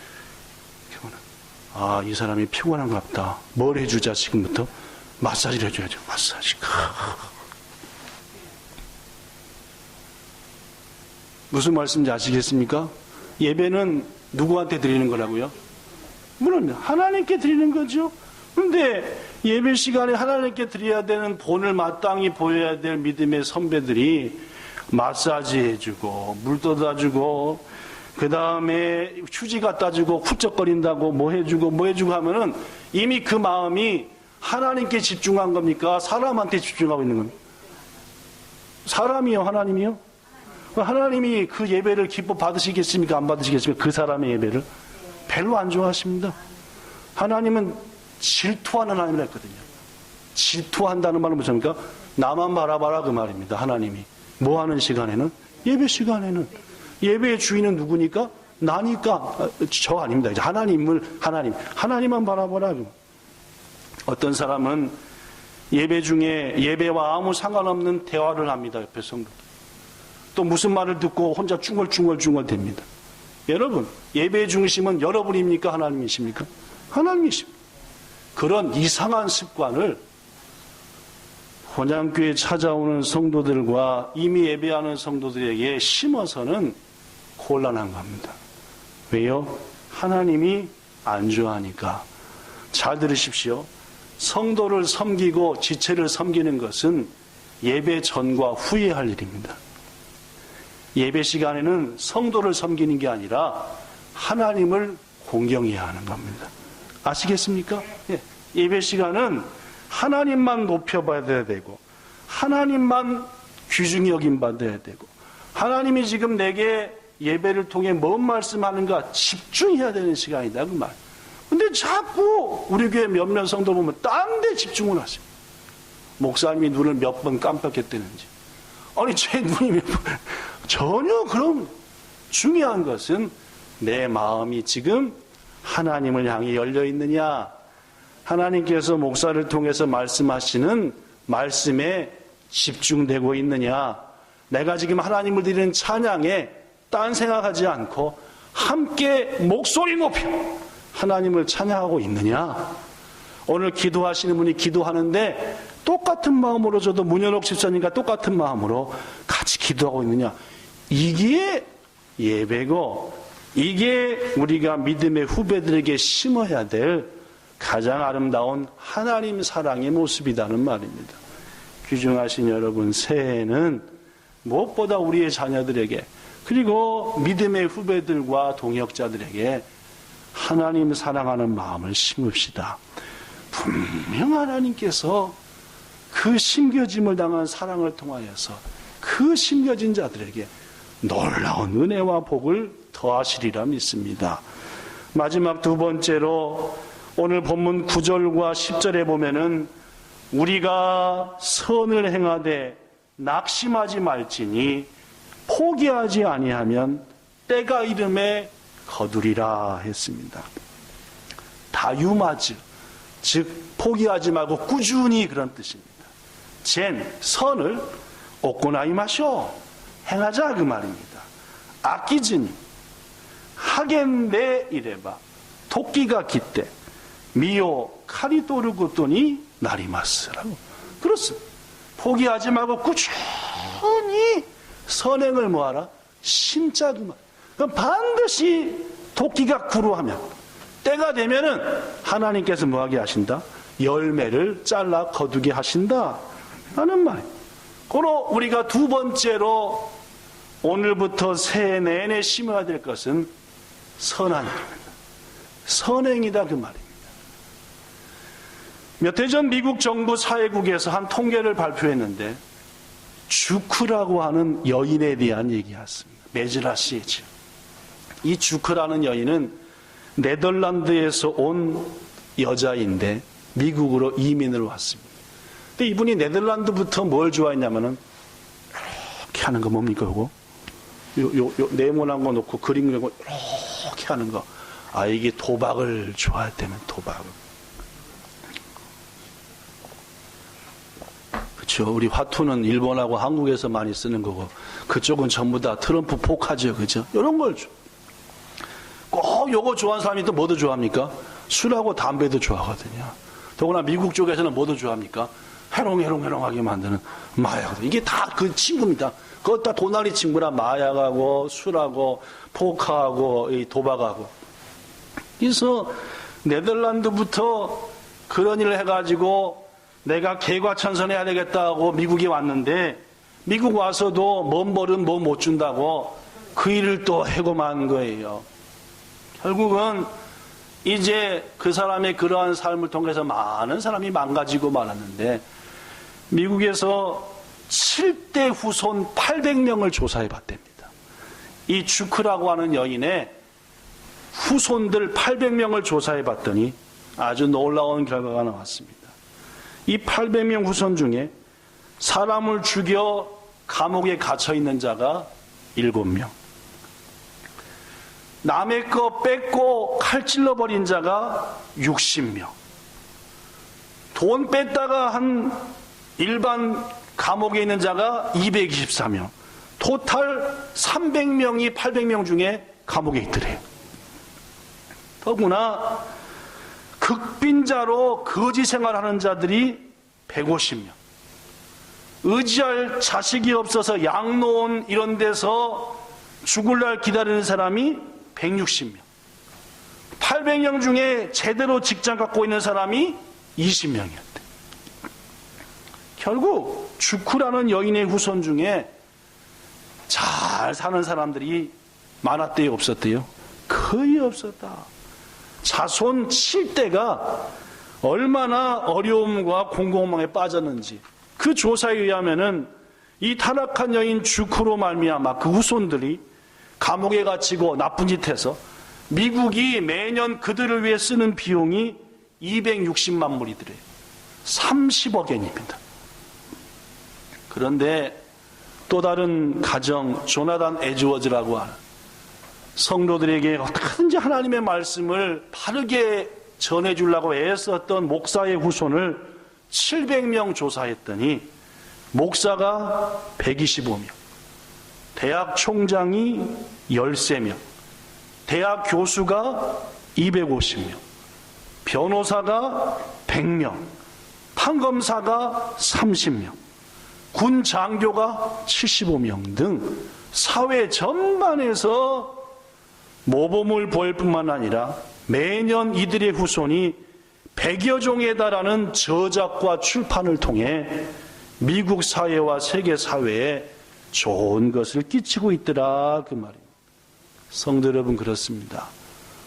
[SPEAKER 1] 이 사람이 피곤한가 보다. 뭘 해주자 지금부터? 마사지를 해줘야죠. 마사지. 무슨 말씀인지 아시겠습니까? 예배는 누구한테 드리는 거라고요? 물론 하나님께 드리는 거죠. 그런데 예배 시간에 하나님께 드려야 되는 본을 마땅히 보여야 될 믿음의 선배들이 마사지 해주고 물 떠다주고 그 다음에 휴지 갖다 주고 훌쩍거린다고 뭐 해주고 하면은 이미 그 마음이 하나님께 집중한 겁니까? 사람한테 집중하고 있는 겁니까? 사람이요? 하나님이요? 하나님이 그 예배를 기뻐 받으시겠습니까? 안 받으시겠습니까? 그 사람의 예배를? 별로 안 좋아하십니다. 하나님은 질투하는 하나님이라 했거든요. 질투한다는 말은 무엇입니까? 나만 바라봐라 그 말입니다. 하나님이. 뭐 하는 시간에는? 예배 시간에는. 예배의 주인은 누구니까? 나니까. 저 아닙니다. 이제 하나님만 바라보라. 어떤 사람은 예배 중에 예배와 아무 상관없는 대화를 합니다. 옆에 성도들. 또 무슨 말을 듣고 혼자 중얼중얼 됩니다. 여러분, 예배의 중심은 여러분입니까? 하나님이십니까? 하나님이십니다. 그런 이상한 습관을 혼양교회에 찾아오는 성도들과 이미 예배하는 성도들에게 심어서는 곤란한 겁니다. 왜요? 하나님이 안 좋아하니까. 잘 들으십시오. 성도를 섬기고 지체를 섬기는 것은 예배 전과 후에 할 일입니다. 예배 시간에는 성도를 섬기는 게 아니라 하나님을 공경해야 하는 겁니다. 아시겠습니까? 예배 시간은 하나님만 높여받아야 되고 하나님만 귀중히 여김받아야 되고 하나님이 지금 내게 예배를 통해 뭔 말씀하는가 집중해야 되는 시간이다 그 말. 근데 자꾸 우리 교회 몇몇 성도 보면 딴 데 집중을 하세요. 목사님이 눈을 몇 번 깜빡했다는지. 아니 제 눈이 몇 번. 전혀 그런. 중요한 것은 내 마음이 지금 하나님을 향해 열려 있느냐, 하나님께서 목사를 통해서 말씀하시는 말씀에 집중되고 있느냐, 내가 지금 하나님을 드리는 찬양에 딴 생각하지 않고 함께 목소리 높여 하나님을 찬양하고 있느냐. 오늘 기도하시는 분이 기도하는데 똑같은 마음으로 저도 문현옥 집사님과 똑같은 마음으로 같이 기도하고 있느냐. 이게 예배고 이게 우리가 믿음의 후배들에게 심어야 될 가장 아름다운 하나님 사랑의 모습이라는 말입니다. 귀중하신 여러분, 새해에는 무엇보다 우리의 자녀들에게 그리고 믿음의 후배들과 동역자들에게 하나님 사랑하는 마음을 심읍시다. 분명 하나님께서 그 심겨짐을 당한 사랑을 통하여서 그 심겨진 자들에게 놀라운 은혜와 복을 더하시리라 믿습니다. 마지막 두 번째로 오늘 본문 9절과 10절에 보면은 우리가 선을 행하되 낙심하지 말지니 포기하지 아니하면 때가 이름에 거두리라 했습니다. 다유마즈, 즉 포기하지 말고 꾸준히 그런 뜻입니다. 선을 옥고나이 마셔 행하자 그 말입니다. 아끼즈니 하겐데 이래봐 토끼가 깃대 미오 카리도르고토니 나리마스라고. 그렇습니다. 포기하지 말고 꾸준히 선행을 뭐하라? 심자 그 말. 그럼 반드시 토끼가 구루하면 때가 되면은 하나님께서 뭐하게 하신다? 열매를 잘라 거두게 하신다 하는 말. 그로 우리가 두 번째로 오늘부터 새해 내내 심어야 될 것은 선한 일입니다. 선행이다 그 말입니다. 몇 해 전 미국 정부 사회국에서 한 통계를 발표했는데 주크라고 하는 여인에 대한 얘기였습니다. 메즈라 시에츠. 이 주크라는 여인은 네덜란드에서 온 여자인데 미국으로 이민을 왔습니다. 근데 이분이 네덜란드부터 뭘 좋아했냐면은 이렇게 하는 거 뭡니까 이거? 요 네모난 거 놓고 그림 그리고 이렇게 하는 거. 아, 이게 도박을 좋아했다면 도박을. 그렇죠. 우리 화투는 일본하고 한국에서 많이 쓰는 거고 그쪽은 전부 다 트럼프 포카죠. 그죠? 이런 걸 꼭 요거 좋아하는 사람이 또 뭐도 좋아합니까? 술하고 담배도 좋아하거든요. 더구나 미국 쪽에서는 뭐도 좋아합니까? 해롱해롱하게 만드는 마약. 이게 다 그 친구입니다. 그것 다 도나리 친구라 마약하고 술하고 포카하고 이 도박하고. 그래서 네덜란드부터 그런 일을 해가지고 내가 개과천선해야 되겠다고 미국에 왔는데 미국 와서도 먼 벌은 뭐 못 준다고 그 일을 또 해고만 거예요. 결국은 이제 그 사람의 그러한 삶을 통해서 많은 사람이 망가지고 말았는데 미국에서 7대 후손 800명을 조사해 봤답니다. 이 주크라고 하는 여인의 후손들 800명을 조사해 봤더니 아주 놀라운 결과가 나왔습니다. 이 800명 후손 중에 사람을 죽여 감옥에 갇혀 있는 자가 7명. 남의 거 뺏고 칼질러 버린 자가 60명. 돈 뺐다가 한 일반 감옥에 있는 자가 224명. 토탈 300명이 800명 중에 감옥에 있더래요. 더구나 극빈자로 거지 생활하는 자들이 150명. 의지할 자식이 없어서 양로원 이런 데서 죽을 날 기다리는 사람이 160명. 800명 중에 제대로 직장 갖고 있는 사람이 20명이었대. 결국 주크라는 여인의 후손 중에 잘 사는 사람들이 많았대요, 없었대요? 거의 없었다. 자손 7대가 얼마나 어려움과 공공망에 빠졌는지 그 조사에 의하면은 이 타락한 여인 주크로 말미암아 그 후손들이 감옥에 갇히고 나쁜 짓 해서 미국이 매년 그들을 위해 쓰는 비용이 260만 불이더래요. 30억 엔입니다. 그런데 또 다른 가정 조나단 에즈워즈라고 하는 성도들에게 어떻게든지 하나님의 말씀을 바르게 전해주려고 애썼던 목사의 후손을 700명 조사했더니 목사가 125명, 대학 총장이 13명, 대학 교수가 250명, 변호사가 100명, 판검사가 30명, 군 장교가 75명 등 사회 전반에서 모범을 보일 뿐만 아니라 매년 이들의 후손이 100여 종에 달하는 저작과 출판을 통해 미국 사회와 세계 사회에 좋은 것을 끼치고 있더라 그 말입니다. 성도 여러분, 그렇습니다.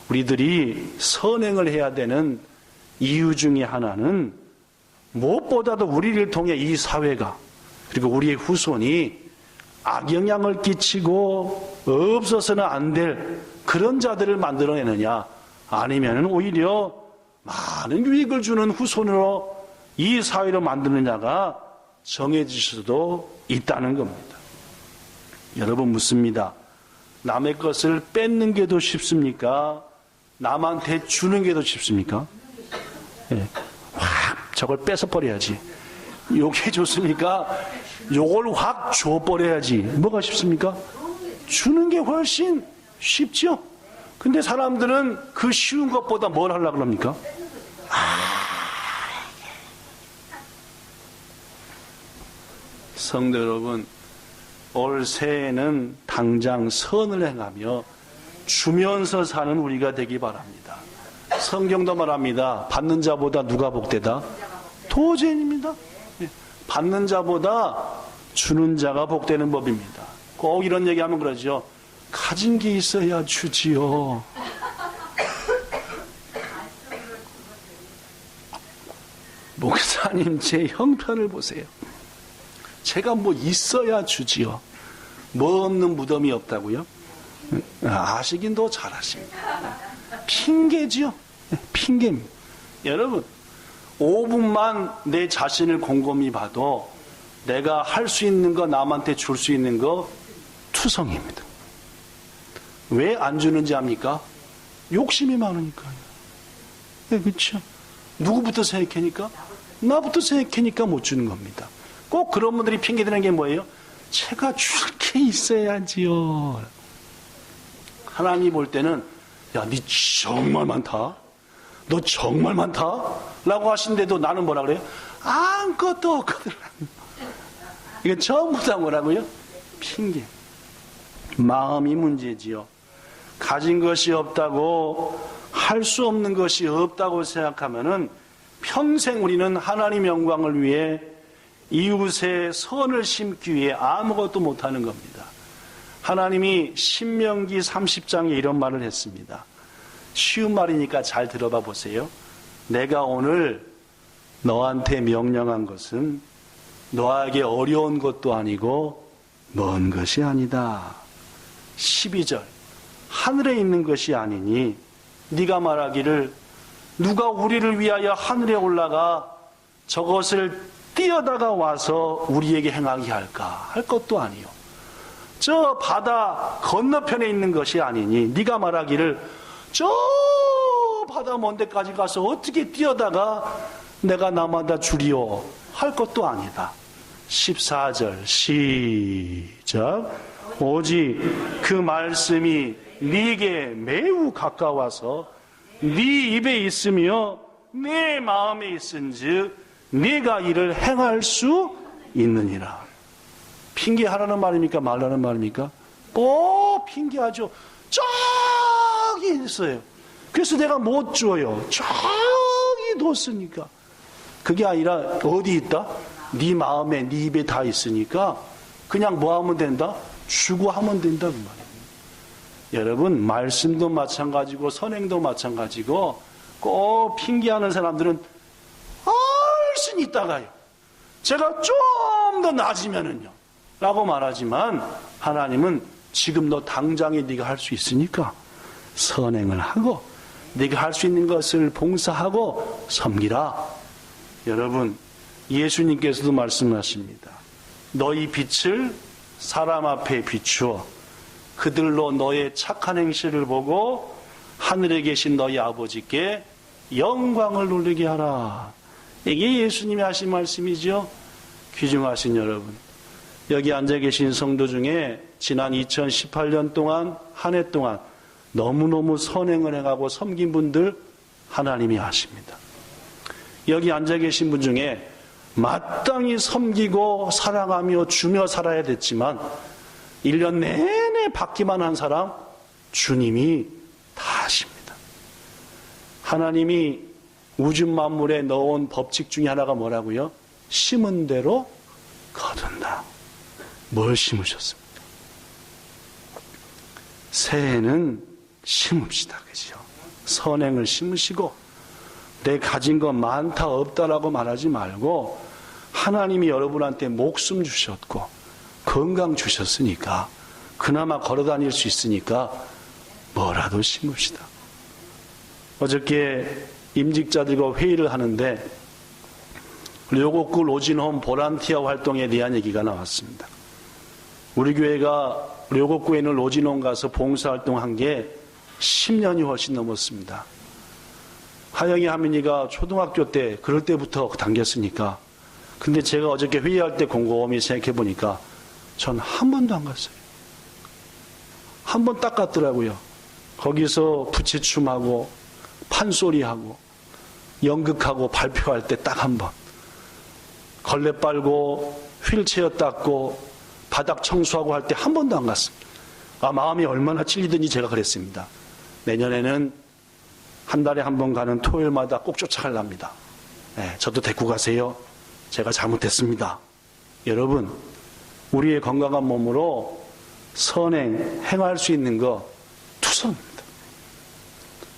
[SPEAKER 1] 우리들이 선행을 해야 되는 이유 중에 하나는 무엇보다도 우리를 통해 이 사회가 그리고 우리의 후손이 악영향을 끼치고 없어서는 안 될 그런 자들을 만들어내느냐, 아니면 오히려 많은 유익을 주는 후손으로 이 사회를 만드느냐가 정해질 수도 있다는 겁니다. 여러분, 묻습니다. 남의 것을 뺏는 게 더 쉽습니까? 남한테 주는 게 더 쉽습니까? 네. 확 저걸 뺏어버려야지. 요게 좋습니까? 요걸 확 줘버려야지. 뭐가 쉽습니까? 주는 게 훨씬 쉽죠? 근데 사람들은 그 쉬운 것보다 뭘 하려고 합니까? 성도 여러분, 올 새해는 당장 선을 행하며 주면서 사는 우리가 되기 바랍니다. 성경도 말합니다. 받는 자보다 누가 복되다? 도제인입니다. 받는 자보다 주는 자가 복되는 법입니다. 꼭 이런 얘기하면 그러죠. 가진 게 있어야 주지요. 목사님, 제 형편을 보세요. 제가 뭐 있어야 주지요. 뭐 없는 무덤이 없다고요? 아시긴 더 잘하십니다. 핑계지요. 핑계입니다. 여러분, 5분만 내 자신을 곰곰이 봐도 내가 할 수 있는 거, 남한테 줄 수 있는 거 투성입니다. 왜 안 주는지 압니까? 욕심이 많으니까요. 네, 그렇죠. 누구부터 생각하니까? 나부터 생각하니까 못 주는 겁니다. 꼭 그런 분들이 핑계대는 게 뭐예요? 제가 줄 게 있어야지요. 하나님이 볼 때는 야, 니 정말 많다. 너 정말 많다. 라고 하신데도 나는 뭐라 그래요? 아무것도 없거든. 이건 전부 다 뭐라고요? 핑계. 마음이 문제지요. 가진 것이 없다고, 할 수 없는 것이 없다고 생각하면은 평생 우리는 하나님 영광을 위해 이웃의 선을 심기 위해 아무것도 못하는 겁니다. 하나님이 신명기 30장에 이런 말을 했습니다. 쉬운 말이니까 잘 들어봐 보세요. 내가 오늘 너한테 명령한 것은 너에게 어려운 것도 아니고 먼 것이 아니다. 12절 하늘에 있는 것이 아니니 네가 말하기를 누가 우리를 위하여 하늘에 올라가 저것을 뛰어다가 와서 우리에게 행하게 할까? 할 것도 아니요. 저 바다 건너편에 있는 것이 아니니 네가 말하기를 저 바다 먼 데까지 가서 어떻게 뛰어다가 내가 남아다 주리오 할 것도 아니다. 14절 시작. 오직 그 말씀이 네게 매우 가까워서 네 입에 있으며 내 마음에 있은즉 네가 이를 행할 수 있느니라. 핑계하라는 말입니까? 말라는 말입니까? 핑계하죠. 저기 있어요. 그래서 내가 못 줘요. 저기 뒀으니까. 그게 아니라 어디 있다? 네 마음에 네 입에 다 있으니까 그냥 뭐 하면 된다? 주고 하면 된다 그 말이에요. 여러분 말씀도 마찬가지고 선행도 마찬가지고 꼭 핑계하는 사람들은 훨씬 있다가요. 제가 좀 더 나아지면은요 라고 말하지만 하나님은 지금 너 당장에 네가 할 수 있으니까 선행을 하고 네가 할 수 있는 것을 봉사하고 섬기라. 여러분 예수님께서도 말씀하십니다. 너희 빛을 사람 앞에 비추어 그들로 너의 착한 행실을 보고 하늘에 계신 너희 아버지께 영광을 돌리게 하라. 이게 예수님이 하신 말씀이죠. 귀중하신 여러분, 여기 앉아 계신 성도 중에 지난 2018년 동안 한 해 동안 너무너무 선행을 해가고 섬긴 분들 하나님이 아십니다. 여기 앉아 계신 분 중에 마땅히 섬기고 사랑하며 주며 살아야 됐지만 1년 내내 받기만 한 사람 주님이 다 아십니다. 하나님이 우주 만물에 넣어온 법칙 중에 하나가 뭐라고요? 심은 대로 거둔다. 뭘 심으셨습니까? 새해는 심읍시다. 그죠? 선행을 심으시고 내 가진 거 많다 없다라고 말하지 말고 하나님이 여러분한테 목숨 주셨고 건강 주셨으니까 그나마 걸어 다닐 수 있으니까 뭐라도 심읍시다. 어저께 임직자들과 회의를 하는데 료곡구 로진홈 보란티아 활동에 대한 얘기가 나왔습니다. 우리 교회가 료곡구에 있는 로진홈 가서 봉사활동한 게 10년이 훨씬 넘었습니다. 하영이 하민이가 초등학교 때 그럴 때부터 당겼으니까. 근데 제가 어저께 회의할 때 곰곰이 생각해 보니까 전 한 번도 안 갔어요. 한 번 딱 갔더라고요. 거기서 부채춤하고 판소리하고 연극하고 발표할 때 딱 한 번. 걸레 빨고 휠체어 닦고 바닥 청소하고 할 때 한 번도 안 갔습니다. 마음이 얼마나 찔리든지 제가 그랬습니다. 내년에는 한 달에 한 번 가는 토요일마다 꼭 쫓아가랍니다. 네, 저도 데리고 가세요. 제가 잘못했습니다. 여러분, 우리의 건강한 몸으로 선행, 행할 수 있는 거 투성입니다.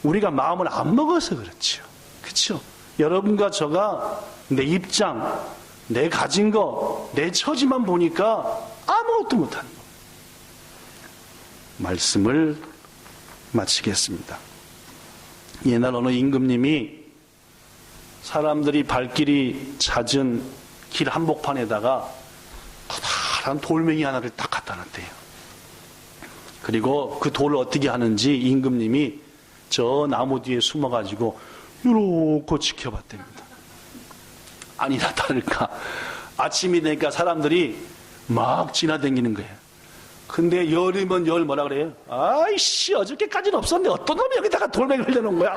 [SPEAKER 1] 우리가 마음을 안 먹어서 그렇죠. 그렇죠? 여러분과 저가 내 입장, 내 가진 거, 내 처지만 보니까 아무것도 못하는 거. 말씀을 마치겠습니다. 옛날 어느 임금님이 사람들이 발길이 잦은 길 한복판에다가 커다란 돌멩이 하나를 딱 갖다 놨대요. 그리고 그 돌을 어떻게 하는지 임금님이 저 나무 뒤에 숨어가지고 요렇게 지켜봤답니다. 아니나 다를까 아침이 되니까 사람들이 막 지나다니는 거예요. 근데 열이면 열 뭐라 그래요? 아이씨, 어저께까지는 없었는데 어떤 놈이 여기다가 돌멩이를 내놓은 거야?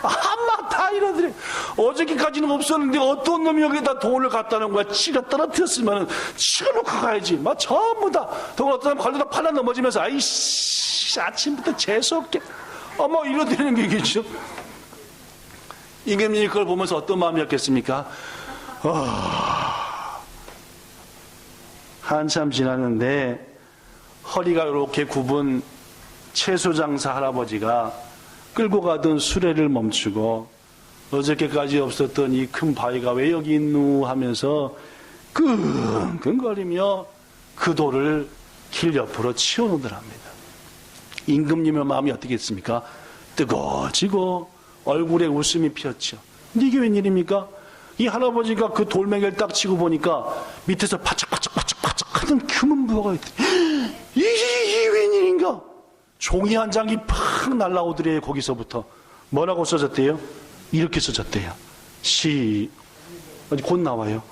[SPEAKER 1] 아마 다 이러더래. 어저께까지는 없었는데 어떤 놈이 여기다 돌을 갖다 놓은 거야? 지가 떨어뜨렸으면 지가 놓고 가야지. 막 전부 다 또 어떤 사람 걸려다 팔라 넘어지면서 아이씨, 아침부터 재수없게 뭐 이러더라는 얘기죠. 임금님이 그걸 보면서 어떤 마음이었겠습니까? 한참 지났는데 허리가 이렇게 굽은 채소장사 할아버지가 끌고 가던 수레를 멈추고 어저께까지 없었던 이 큰 바위가 왜 여기 있누 하면서 끙끙거리며 그 돌을 길 옆으로 치워놓더랍니다. 임금님의 마음이 어떻겠습니까? 뜨거워지고 얼굴에 웃음이 피었죠. 근데 이게 웬일입니까? 이 할아버지가 그 돌멩이를 딱 치고 보니까 밑에서 바짝바짝바짝바짝 하던 금은 부화가 있더니 이게 웬일인가? 종이 한 장이 팍 날라오더래요. 거기서부터 뭐라고 써졌대요? 이렇게 써졌대요. 어디 곧 나와요.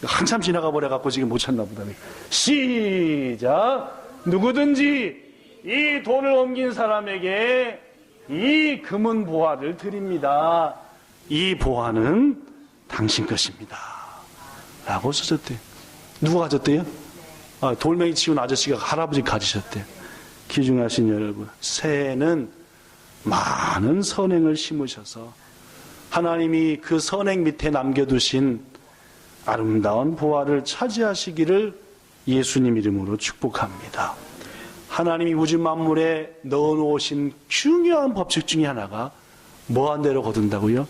[SPEAKER 1] 한참 지나가 버려갖고 지금 못 찾나 보다. 시작. 누구든지 이 돌을 옮긴 사람에게 이 금은 보화를 드립니다. 이 보화는 당신 것입니다. 라고 써졌대요. 누가 가졌대요? 돌멩이 치운 아저씨가 할아버지 가지셨대요. 귀중하신 여러분, 새해는 많은 선행을 심으셔서 하나님이 그 선행 밑에 남겨두신 아름다운 보화를 차지하시기를 예수님 이름으로 축복합니다. 하나님이 우주 만물에 넣어놓으신 중요한 법칙 중에 하나가 뭐한 대로 거둔다고요?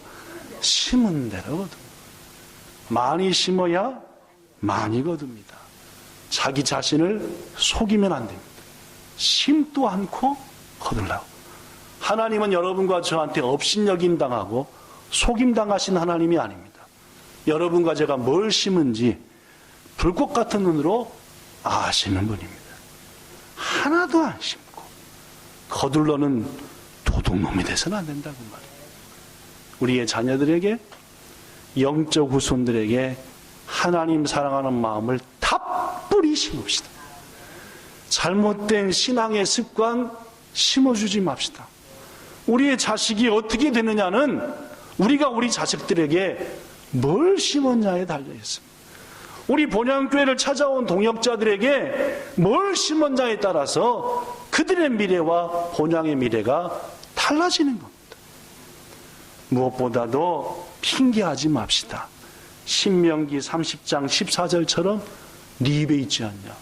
[SPEAKER 1] 심은 대로 거둔다. 많이 심어야 많이 거둡니다. 자기 자신을 속이면 안 됩니다. 심도 않고 거둘라고. 하나님은 여러분과 저한테 업신여김 당하고 속임 당하신 하나님이 아닙니다. 여러분과 제가 뭘 심은지 불꽃 같은 눈으로 아시는 분입니다. 하나도 안 심고 거둘러는 도둑놈이 돼서는 안 된다고 말이에요. 우리의 자녀들에게, 영적 후손들에게 하나님 사랑하는 마음을 탑뿌리 심읍시다. 잘못된 신앙의 습관 심어주지 맙시다. 우리의 자식이 어떻게 되느냐는 우리가 우리 자식들에게 뭘 심었냐에 달려있습니다. 우리 본향교회를 찾아온 동역자들에게 뭘 심었냐에 따라서 그들의 미래와 본향의 미래가 달라지는 겁니다. 무엇보다도 핑계하지 맙시다. 신명기 30장 14절처럼 네 입에 있지 않냐,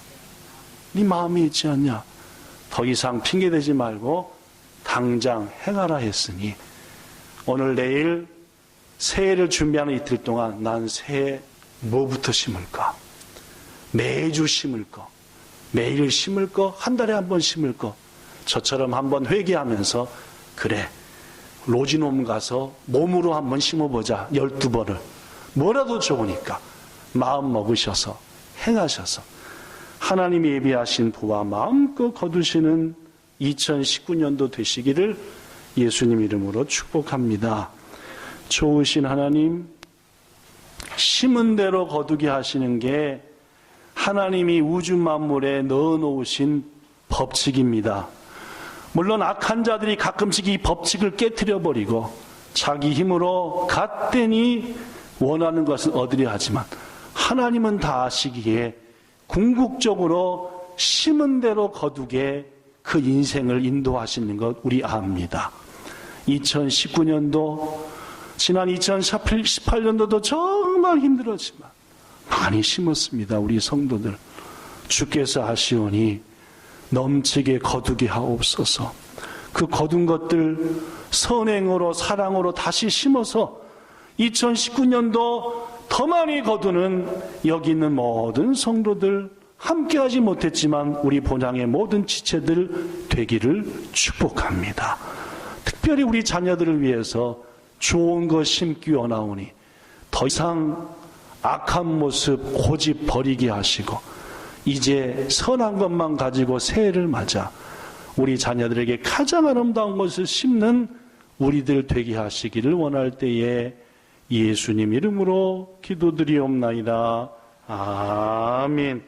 [SPEAKER 1] 네 마음에 있지 않냐. 더 이상 핑계대지 말고 당장 행하라 했으니 오늘 내일 새해를 준비하는 이틀 동안 난 새해 뭐부터 심을까? 매주 심을 거, 매일 심을 거, 한 달에 한 번 심을 거. 저처럼 한번 회개하면서 그래, 로지놈 가서 몸으로 한번 심어보자. 12번을. 뭐라도 좋으니까 마음 먹으셔서 행하셔서 하나님이 예비하신 부와 마음껏 거두시는 2019년도 되시기를 예수님 이름으로 축복합니다. 좋으신 하나님, 심은 대로 거두게 하시는 게 하나님이 우주 만물에 넣어놓으신 법칙입니다. 물론 악한 자들이 가끔씩 이 법칙을 깨트려버리고 자기 힘으로 갓되니 원하는 것을 얻으려 하지만 하나님은 다 아시기에 궁극적으로 심은 대로 거두게 그 인생을 인도하시는 것 우리 압니다. 2019년도, 지난 2018년도도 정말 힘들었지만 많이 심었습니다. 우리 성도들. 주께서 하시오니 넘치게 거두게 하옵소서. 그 거둔 것들 선행으로 사랑으로 다시 심어서 2019년도 더 많이 거두는 여기 있는 모든 성도들, 함께하지 못했지만 우리 본향의 모든 지체들 되기를 축복합니다. 특별히 우리 자녀들을 위해서 좋은 것 심기 원하오니 더 이상 악한 모습 고집 버리게 하시고 이제 선한 것만 가지고 새해를 맞아 우리 자녀들에게 가장 아름다운 것을 심는 우리들 되게 하시기를 원할 때에 예수님 이름으로 기도드리옵나이다. 아멘.